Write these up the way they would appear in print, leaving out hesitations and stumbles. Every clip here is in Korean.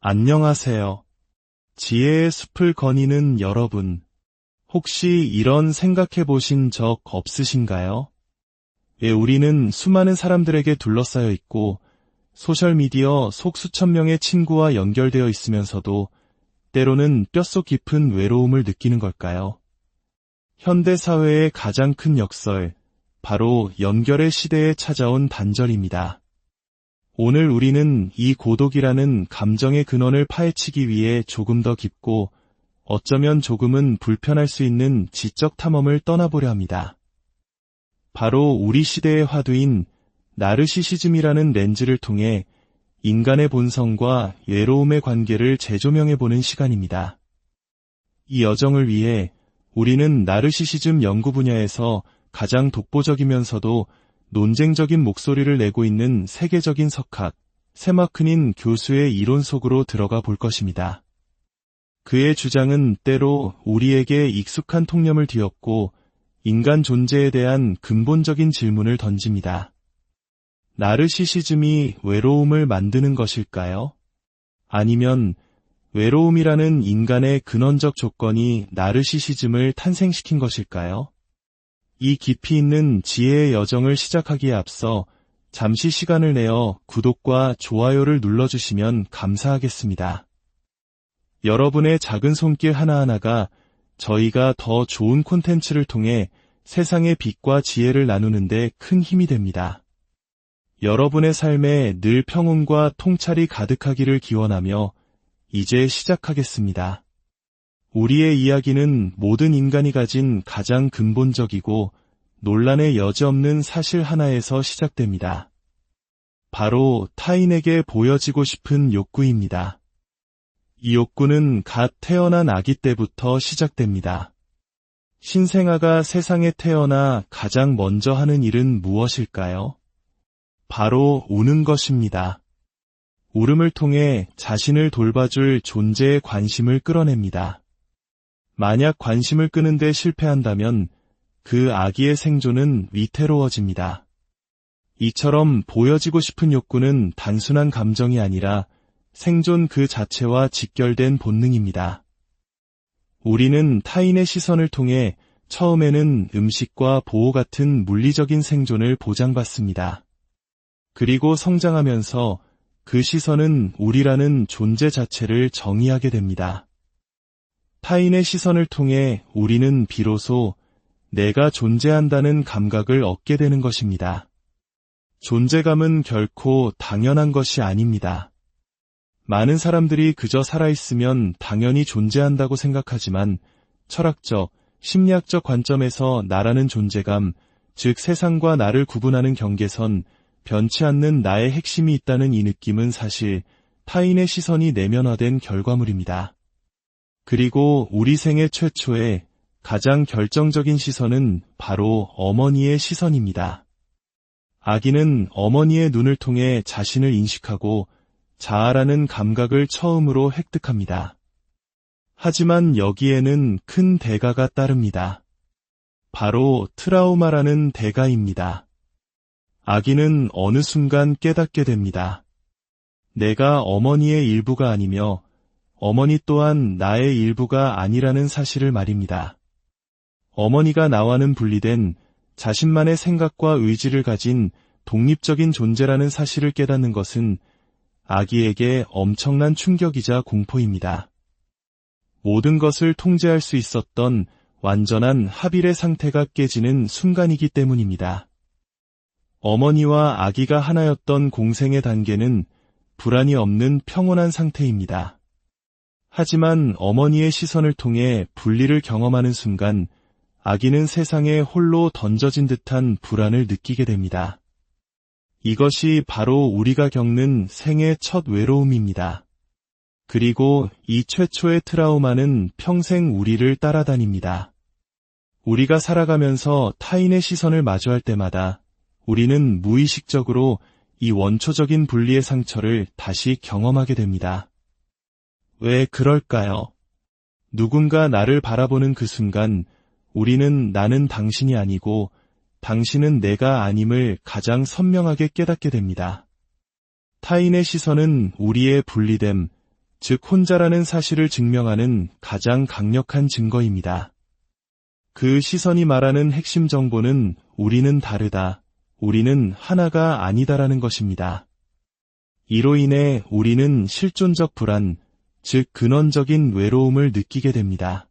안녕하세요. 지혜의 숲을 거니는 여러분, 혹시 이런 생각해 보신 적 없으신가요? 왜 우리는 수많은 사람들에게 둘러싸여 있고, 소셜미디어 속 수천 명의 친구와 연결되어 있으면서도 때로는 뼛속 깊은 외로움을 느끼는 걸까요? 현대사회의 가장 큰 역설, 바로 연결의 시대에 찾아온 단절입니다. 오늘 우리는 이 고독이라는 감정의 근원을 파헤치기 위해 조금 더 깊고 어쩌면 조금은 불편할 수 있는 지적 탐험을 떠나보려 합니다. 바로 우리 시대의 화두인 나르시시즘이라는 렌즈를 통해 인간의 본성과 외로움의 관계를 재조명해보는 시간입니다. 이 여정을 위해 우리는 나르시시즘 연구 분야에서 가장 독보적이면서도 논쟁적인 목소리를 내고 있는 세계적인 석학, 세마크닌 교수의 이론 속으로 들어가 볼 것입니다. 그의 주장은 때로 우리에게 익숙한 통념을 뒤엎고 인간 존재에 대한 근본적인 질문을 던집니다. 나르시시즘이 외로움을 만드는 것일까요? 아니면 외로움이라는 인간의 근원적 조건이 나르시시즘을 탄생시킨 것일까요? 이 깊이 있는 지혜의 여정을 시작하기에 앞서 잠시 시간을 내어 구독과 좋아요를 눌러주시면 감사하겠습니다. 여러분의 작은 손길 하나하나가 저희가 더 좋은 콘텐츠를 통해 세상의 빛과 지혜를 나누는데 큰 힘이 됩니다. 여러분의 삶에 늘 평온과 통찰이 가득하기를 기원하며 이제 시작하겠습니다. 우리의 이야기는 모든 인간이 가진 가장 근본적이고 논란의 여지없는 사실 하나에서 시작됩니다. 바로 타인에게 보여지고 싶은 욕구입니다. 이 욕구는 갓 태어난 아기 때부터 시작됩니다. 신생아가 세상에 태어나 가장 먼저 하는 일은 무엇일까요? 바로 우는 것입니다. 울음을 통해 자신을 돌봐줄 존재의 관심을 끌어냅니다. 만약 관심을 끄는데 실패한다면 그 아기의 생존은 위태로워집니다. 이처럼 보여지고 싶은 욕구는 단순한 감정이 아니라 생존 그 자체와 직결된 본능입니다. 우리는 타인의 시선을 통해 처음에는 음식과 보호 같은 물리적인 생존을 보장받습니다. 그리고 성장하면서 그 시선은 우리라는 존재 자체를 정의하게 됩니다. 타인의 시선을 통해 우리는 비로소 내가 존재한다는 감각을 얻게 되는 것입니다. 존재감은 결코 당연한 것이 아닙니다. 많은 사람들이 그저 살아있으면 당연히 존재한다고 생각하지만 철학적, 심리학적 관점에서 나라는 존재감, 즉 세상과 나를 구분하는 경계선, 변치 않는 나의 핵심이 있다는 이 느낌은 사실 타인의 시선이 내면화된 결과물입니다. 그리고 우리 생애 최초의 가장 결정적인 시선은 바로 어머니의 시선입니다. 아기는 어머니의 눈을 통해 자신을 인식하고 자아라는 감각을 처음으로 획득합니다. 하지만 여기에는 큰 대가가 따릅니다. 바로 트라우마라는 대가입니다. 아기는 어느 순간 깨닫게 됩니다. 내가 어머니의 일부가 아니며 어머니 또한 나의 일부가 아니라는 사실을 말입니다. 어머니가 나와는 분리된 자신만의 생각과 의지를 가진 독립적인 존재라는 사실을 깨닫는 것은 아기에게 엄청난 충격이자 공포입니다. 모든 것을 통제할 수 있었던 완전한 합일의 상태가 깨지는 순간이기 때문입니다. 어머니와 아기가 하나였던 공생의 단계는 불안이 없는 평온한 상태입니다. 하지만 어머니의 시선을 통해 분리를 경험하는 순간 아기는 세상에 홀로 던져진 듯한 불안을 느끼게 됩니다. 이것이 바로 우리가 겪는 생의 첫 외로움입니다. 그리고 이 최초의 트라우마는 평생 우리를 따라다닙니다. 우리가 살아가면서 타인의 시선을 마주할 때마다 우리는 무의식적으로 이 원초적인 분리의 상처를 다시 경험하게 됩니다. 왜 그럴까요? 누군가 나를 바라보는 그 순간 우리는 나는 당신이 아니고 당신은 내가 아님을 가장 선명하게 깨닫게 됩니다. 타인의 시선은 우리의 분리됨, 즉 혼자라는 사실을 증명하는 가장 강력한 증거입니다. 그 시선이 말하는 핵심 정보는 우리는 다르다, 우리는 하나가 아니다라는 것입니다. 이로 인해 우리는 실존적 불안, 즉 근원적인 외로움을 느끼게 됩니다.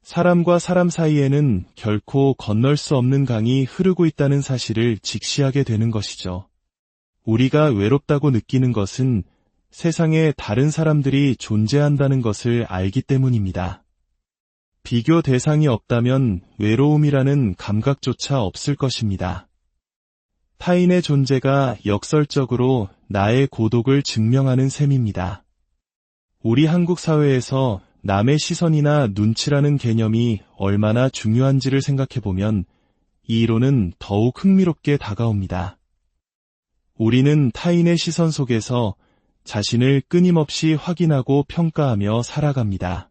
사람과 사람 사이에는 결코 건널 수 없는 강이 흐르고 있다는 사실을 직시하게 되는 것이죠. 우리가 외롭다고 느끼는 것은 세상에 다른 사람들이 존재한다는 것을 알기 때문입니다. 비교 대상이 없다면 외로움이라는 감각조차 없을 것입니다. 타인의 존재가 역설적으로 나의 고독을 증명하는 셈입니다. 우리 한국 사회에서 남의 시선이나 눈치라는 개념이 얼마나 중요한지를 생각해보면 이 이론은 더욱 흥미롭게 다가옵니다. 우리는 타인의 시선 속에서 자신을 끊임없이 확인하고 평가하며 살아갑니다.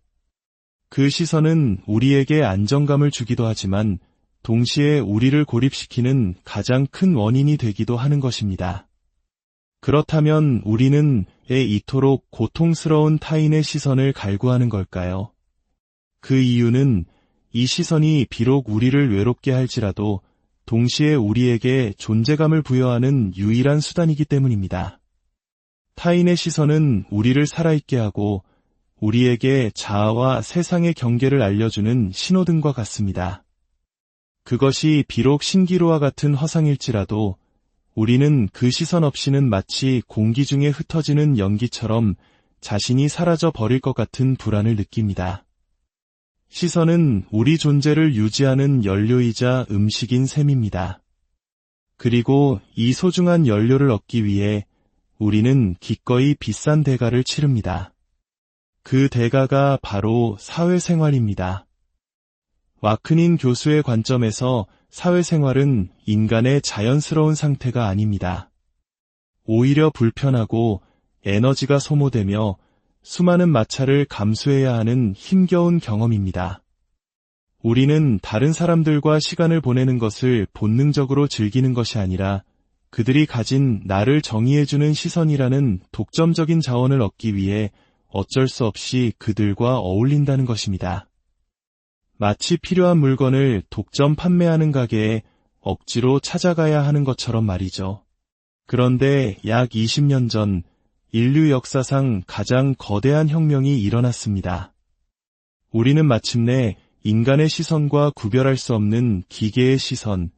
그 시선은 우리에게 안정감을 주기도 하지만 동시에 우리를 고립시키는 가장 큰 원인이 되기도 하는 것입니다. 그렇다면 우리는 왜 이토록 고통스러운 타인의 시선을 갈구하는 걸까요? 그 이유는 이 시선이 비록 우리를 외롭게 할지라도 동시에 우리에게 존재감을 부여하는 유일한 수단이기 때문입니다. 타인의 시선은 우리를 살아있게 하고 우리에게 자아와 세상의 경계를 알려주는 신호등과 같습니다. 그것이 비록 신기루와 같은 허상일지라도 우리는 그 시선 없이는 마치 공기 중에 흩어지는 연기처럼 자신이 사라져 버릴 것 같은 불안을 느낍니다. 시선은 우리 존재를 유지하는 연료이자 음식인 셈입니다. 그리고 이 소중한 연료를 얻기 위해 우리는 기꺼이 비싼 대가를 치릅니다. 그 대가가 바로 사회생활입니다. 와크닌 교수의 관점에서 사회생활은 인간의 자연스러운 상태가 아닙니다. 오히려 불편하고 에너지가 소모되며 수많은 마찰을 감수해야 하는 힘겨운 경험입니다. 우리는 다른 사람들과 시간을 보내는 것을 본능적으로 즐기는 것이 아니라 그들이 가진 나를 정의해주는 시선이라는 독점적인 자원을 얻기 위해 어쩔 수 없이 그들과 어울린다는 것입니다. 마치 필요한 물건을 독점 판매하는 가게에 억지로 찾아가야 하는 것처럼 말이죠. 그런데 약 20년 전 인류 역사상 가장 거대한 혁명이 일어났습니다. 우리는 마침내 인간의 시선과 구별할 수 없는 기계의 시선,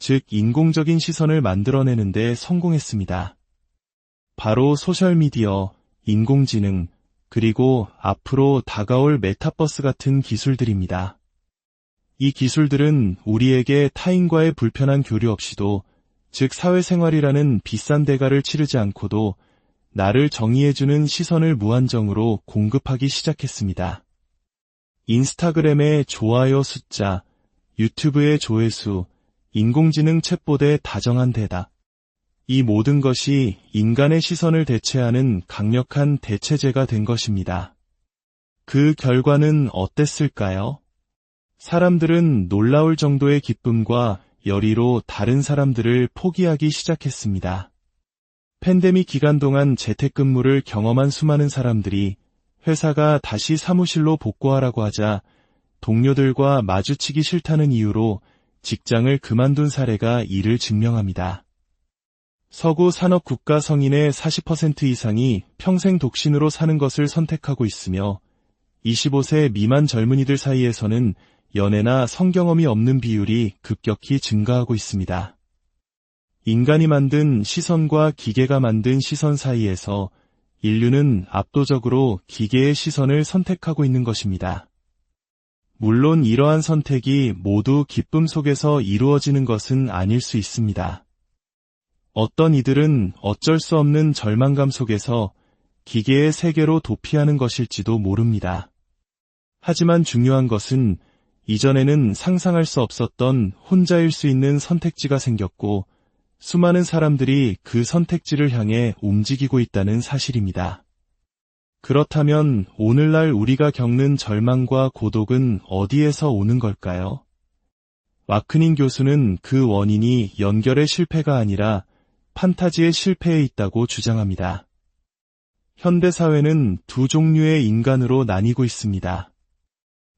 즉 인공적인 시선을 만들어내는 데 성공했습니다. 바로 소셜미디어, 인공지능, 그리고 앞으로 다가올 메타버스 같은 기술들입니다. 이 기술들은 우리에게 타인과의 불편한 교류 없이도, 즉 사회생활이라는 비싼 대가를 치르지 않고도 나를 정의해주는 시선을 무한정으로 공급하기 시작했습니다. 인스타그램의 좋아요 숫자, 유튜브의 조회수, 인공지능 챗봇의 다정한 대답. 이 모든 것이 인간의 시선을 대체하는 강력한 대체제가 된 것입니다. 그 결과는 어땠을까요? 사람들은 놀라울 정도의 기쁨과 열의로 다른 사람들을 포기하기 시작했습니다. 팬데믹 기간 동안 재택근무를 경험한 수많은 사람들이 회사가 다시 사무실로 복구하라고 하자 동료들과 마주치기 싫다는 이유로 직장을 그만둔 사례가 이를 증명합니다. 서구 산업 국가 성인의 40% 이상이 평생 독신으로 사는 것을 선택하고 있으며 25세 미만 젊은이들 사이에서는 연애나 성경험이 없는 비율이 급격히 증가하고 있습니다. 인간이 만든 시선과 기계가 만든 시선 사이에서 인류는 압도적으로 기계의 시선을 선택하고 있는 것입니다. 물론 이러한 선택이 모두 기쁨 속에서 이루어지는 것은 아닐 수 있습니다. 어떤 이들은 어쩔 수 없는 절망감 속에서 기계의 세계로 도피하는 것일지도 모릅니다. 하지만 중요한 것은 이전에는 상상할 수 없었던 혼자일 수 있는 선택지가 생겼고 수많은 사람들이 그 선택지를 향해 움직이고 있다는 사실입니다. 그렇다면 오늘날 우리가 겪는 절망과 고독은 어디에서 오는 걸까요? 와크닌 교수는 그 원인이 연결의 실패가 아니라 판타지의 실패에 있다고 주장합니다. 현대사회는 두 종류의 인간으로 나뉘고 있습니다.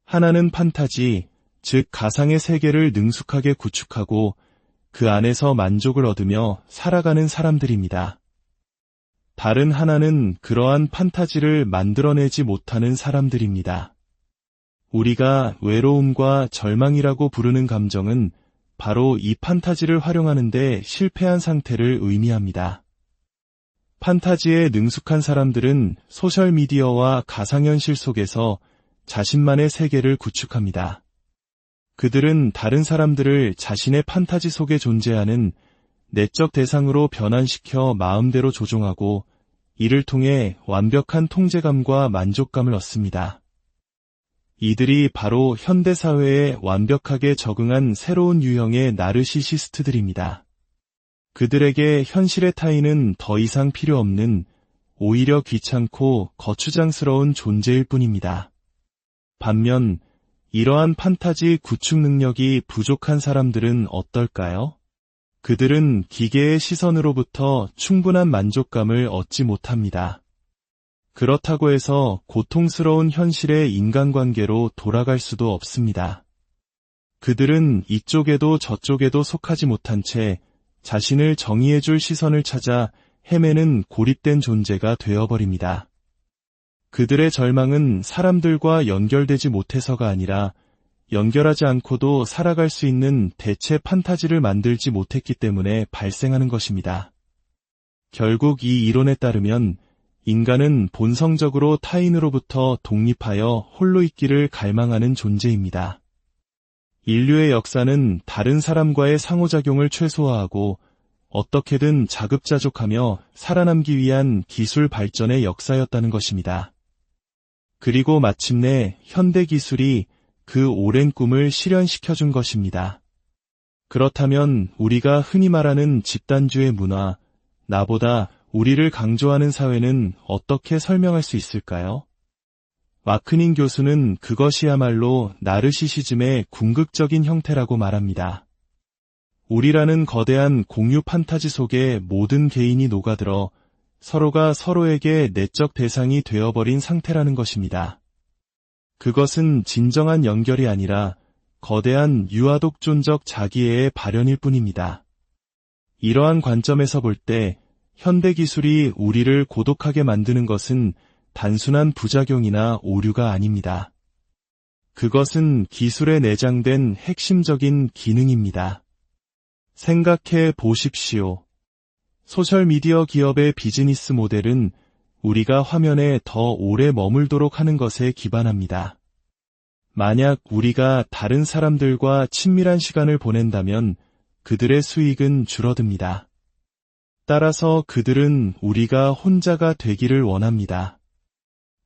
하나는 판타지, 즉 가상의 세계를 능숙하게 구축하고 그 안에서 만족을 얻으며 살아가는 사람들입니다. 다른 하나는 그러한 판타지를 만들어내지 못하는 사람들입니다. 우리가 외로움과 절망이라고 부르는 감정은 바로 이 판타지를 활용하는 데 실패한 상태를 의미합니다. 판타지에 능숙한 사람들은 소셜미디어와 가상현실 속에서 자신만의 세계를 구축합니다. 그들은 다른 사람들을 자신의 판타지 속에 존재하는 내적 대상으로 변환시켜 마음대로 조종하고 이를 통해 완벽한 통제감과 만족감을 얻습니다. 이들이 바로 현대사회에 완벽하게 적응한 새로운 유형의 나르시시스트들입니다. 그들에게 현실의 타인은 더 이상 필요 없는 오히려 귀찮고 거추장스러운 존재일 뿐입니다. 반면 이러한 판타지 구축 능력이 부족한 사람들은 어떨까요? 그들은 기계의 시선으로부터 충분한 만족감을 얻지 못합니다. 그렇다고 해서 고통스러운 현실의 인간관계로 돌아갈 수도 없습니다. 그들은 이쪽에도 저쪽에도 속하지 못한 채 자신을 정의해줄 시선을 찾아 헤매는 고립된 존재가 되어버립니다. 그들의 절망은 사람들과 연결되지 못해서가 아니라 연결하지 않고도 살아갈 수 있는 대체 판타지를 만들지 못했기 때문에 발생하는 것입니다. 결국 이 이론에 따르면 인간은 본성적으로 타인으로부터 독립하여 홀로 있기를 갈망하는 존재입니다. 인류의 역사는 다른 사람과의 상호작용을 최소화하고 어떻게든 자급자족하며 살아남기 위한 기술 발전의 역사였다는 것입니다. 그리고 마침내 현대 기술이 그 오랜 꿈을 실현시켜준 것입니다. 그렇다면 우리가 흔히 말하는 집단주의 문화, 나보다 우리를 강조하는 사회는 어떻게 설명할 수 있을까요? 마크닌 교수는 그것이야말로 나르시시즘의 궁극적인 형태라고 말합니다. 우리라는 거대한 공유 판타지 속에 모든 개인이 녹아들어 서로가 서로에게 내적 대상이 되어버린 상태라는 것입니다. 그것은 진정한 연결이 아니라 거대한 유아독존적 자기애의 발현일 뿐입니다. 이러한 관점에서 볼 때 현대 기술이 우리를 고독하게 만드는 것은 단순한 부작용이나 오류가 아닙니다. 그것은 기술에 내장된 핵심적인 기능입니다. 생각해 보십시오. 소셜미디어 기업의 비즈니스 모델은 우리가 화면에 더 오래 머물도록 하는 것에 기반합니다. 만약 우리가 다른 사람들과 친밀한 시간을 보낸다면 그들의 수익은 줄어듭니다. 따라서 그들은 우리가 혼자가 되기를 원합니다.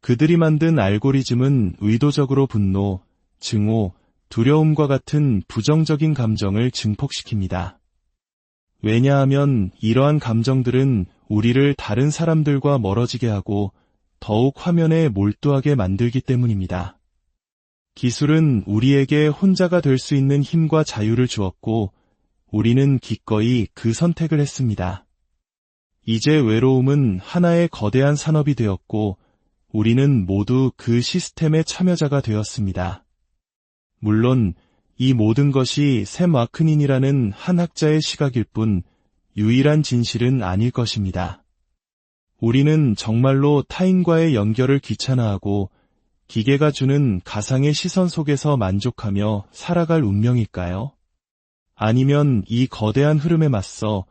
그들이 만든 알고리즘은 의도적으로 분노, 증오, 두려움과 같은 부정적인 감정을 증폭시킵니다. 왜냐하면 이러한 감정들은 우리를 다른 사람들과 멀어지게 하고 더욱 화면에 몰두하게 만들기 때문입니다. 기술은 우리에게 혼자가 될 수 있는 힘과 자유를 주었고 우리는 기꺼이 그 선택을 했습니다. 이제 외로움은 하나의 거대한 산업이 되었고 우리는 모두 그 시스템의 참여자가 되었습니다. 물론 이 모든 것이 샘 와크닌이라는 한 학자의 시각일 뿐 유일한 진실은 아닐 것입니다. 우리는 정말로 타인과의 연결을 귀찮아하고 기계가 주는 가상의 시선 속에서 만족하며 살아갈 운명일까요? 아니면 이 거대한 흐름에 맞서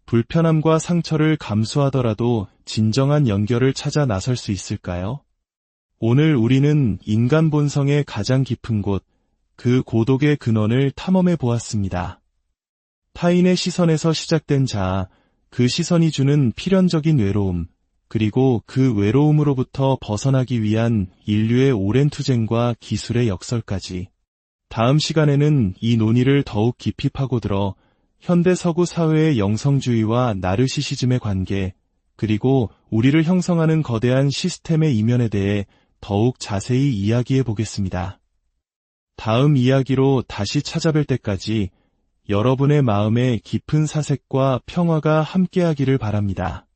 불편함과 상처를 감수하더라도 진정한 연결을 찾아 나설 수 있을까요? 오늘 우리는 인간 본성의 가장 깊은 곳, 그 고독의 근원을 탐험해 보았습니다. 타인의 시선에서 시작된 자아, 그 시선이 주는 필연적인 외로움, 그리고 그 외로움으로부터 벗어나기 위한 인류의 오랜 투쟁과 기술의 역설까지. 다음 시간에는 이 논의를 더욱 깊이 파고들어 현대 서구 사회의 영성주의와 나르시시즘의 관계, 그리고 우리를 형성하는 거대한 시스템의 이면에 대해 더욱 자세히 이야기해 보겠습니다. 다음 이야기로 다시 찾아뵐 때까지 여러분의 마음에 깊은 사색과 평화가 함께하기를 바랍니다.